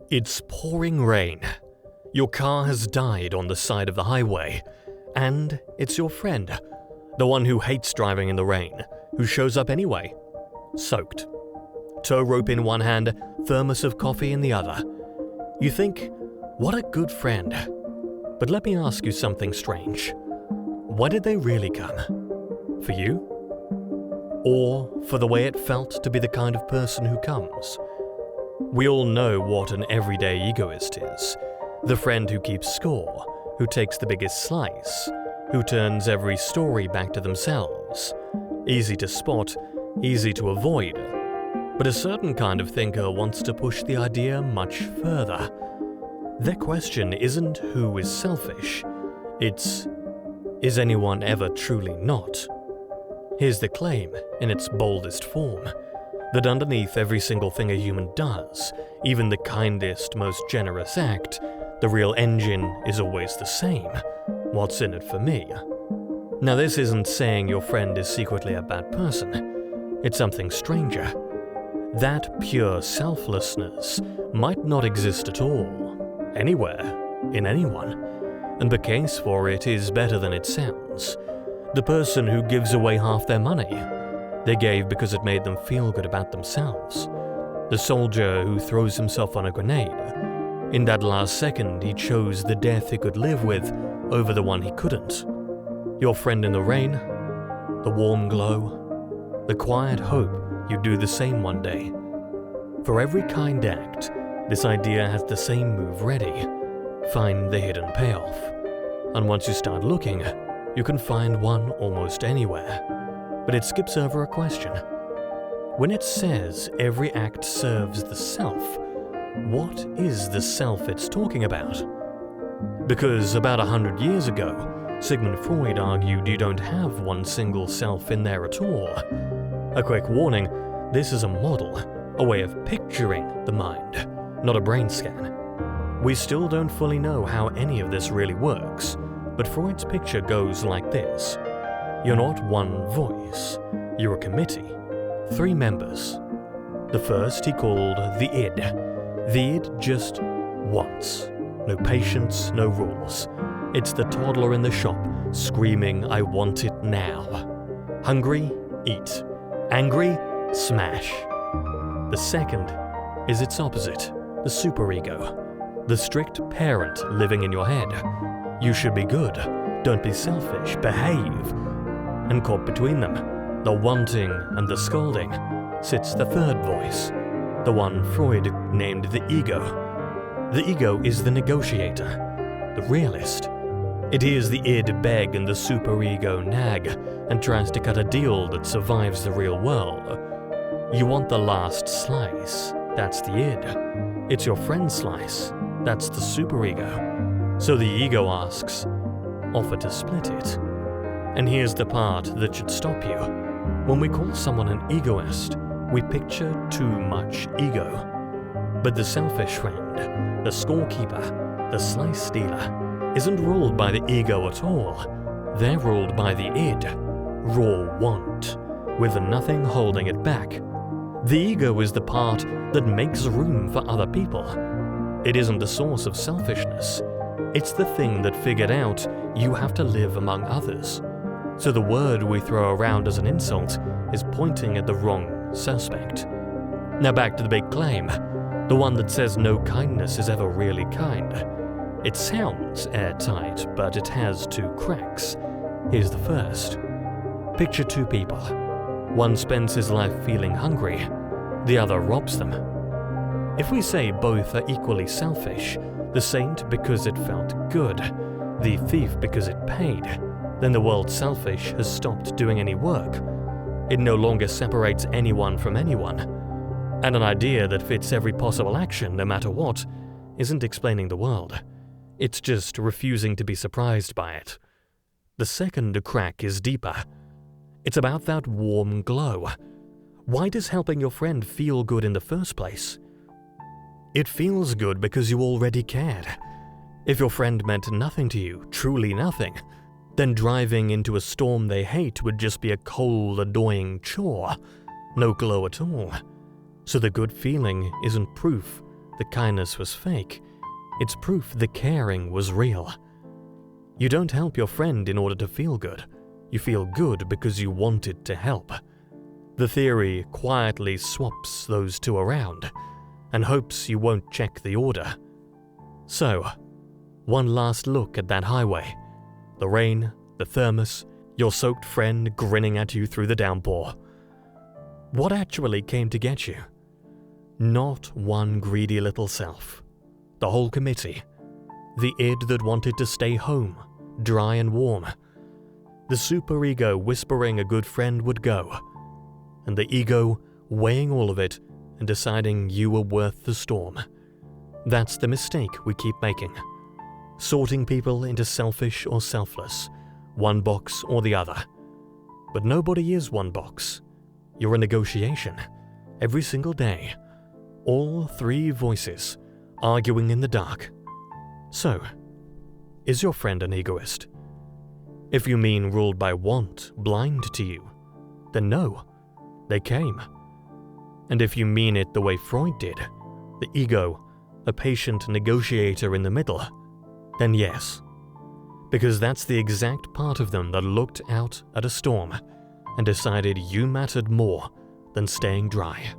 It's pouring rain. Your car has died on the side of the highway, and it's your friend, the one who hates driving in the rain, who shows up anyway, soaked. Tow rope in one hand, thermos of coffee in the other. You think, what a good friend. But let me ask you something strange. Why did they really come? For you? Or for the way it felt to be the kind of person who comes? We all know what an everyday egoist is. The friend who keeps score, who takes the biggest slice, who turns every story back to themselves. Easy to spot, easy to avoid. But a certain kind of thinker wants to push the idea much further. Their question isn't who is selfish, it's, is anyone ever truly not? Here's the claim, in its boldest form, that underneath every single thing a human does, even the kindest, most generous act, the real engine is always the same. What's in it for me? Now, this isn't saying your friend is secretly a bad person. It's something stranger. That pure selflessness might not exist at all, anywhere, in anyone, and the case for it is better than it sounds. The person who gives away half their money, they gave because it made them feel good about themselves. The soldier who throws himself on a grenade. In that last second, he chose the death he could live with over the one he couldn't. Your friend in the rain, the warm glow, the quiet hope you do the same one day. For every kind act, this idea has the same move ready. Find the hidden payoff. And once you start looking, you can find one almost anywhere. But it skips over a question. When it says every act serves the self, what is the self it's talking about? Because about 100 years ago, Sigmund Freud argued you don't have one single self in there at all. A quick warning, this is a model, a way of picturing the mind, not a brain scan. We still don't fully know how any of this really works, but Freud's picture goes like this. You're not one voice, you're a committee, 3 members. The first he called the id. The id just wants. No patience, no rules. It's the toddler in the shop screaming, I want it now. Hungry? Eat. Angry? Smash. The second is its opposite, the superego. The strict parent living in your head. You should be good, don't be selfish, behave. And caught between them, the wanting and the scolding, sits the third voice, the one Freud named the ego. The ego is the negotiator, the realist. It hears the id beg and the superego nag and tries to cut a deal that survives the real world. You want the last slice, that's the id. It's your friend's slice, that's the superego. So the ego asks, offer to split it. And here's the part that should stop you. When we call someone an egoist, we picture too much ego. But the selfish friend, the scorekeeper, the slice stealer, isn't ruled by the ego at all. They're ruled by the id, raw want, with nothing holding it back. The ego is the part that makes room for other people. It isn't the source of selfishness. It's the thing that figured out you have to live among others. So the word we throw around as an insult is pointing at the wrong suspect. Now back to the big claim, the one that says no kindness is ever really kind. It sounds airtight, but it has 2 cracks. Here's the first. Picture 2 people. One spends his life feeling hungry, the other robs them. If we say both are equally selfish, the saint because it felt good, the thief because it paid, then the world selfish has stopped doing any work. It no longer separates anyone from anyone. And an idea that fits every possible action, no matter what, isn't explaining the world. It's just refusing to be surprised by it. The second crack is deeper. It's about that warm glow. Why does helping your friend feel good in the first place? It feels good because you already cared. If your friend meant nothing to you, truly nothing, then driving into a storm they hate would just be a cold, annoying chore. No glow at all. So the good feeling isn't proof the kindness was fake, it's proof the caring was real. You don't help your friend in order to feel good. You feel good because you wanted to help. The theory quietly swaps those two around and hopes you won't check the order. So, one last look at that highway. The rain, the thermos, your soaked friend grinning at you through the downpour. What actually came to get you? Not one greedy little self. The whole committee. The id that wanted to stay home, dry and warm. The superego whispering a good friend would go. And the ego weighing all of it and deciding you were worth the storm. That's the mistake we keep making. Sorting people into selfish or selfless, one box or the other. But nobody is one box. You're a negotiation, every single day. All three voices, arguing in the dark. So, is your friend an egoist? If you mean ruled by want, blind to you, then no, they came. And if you mean it the way Freud did, the ego, a patient negotiator in the middle, then yes. Because that's the exact part of them that looked out at a storm and decided you mattered more than staying dry.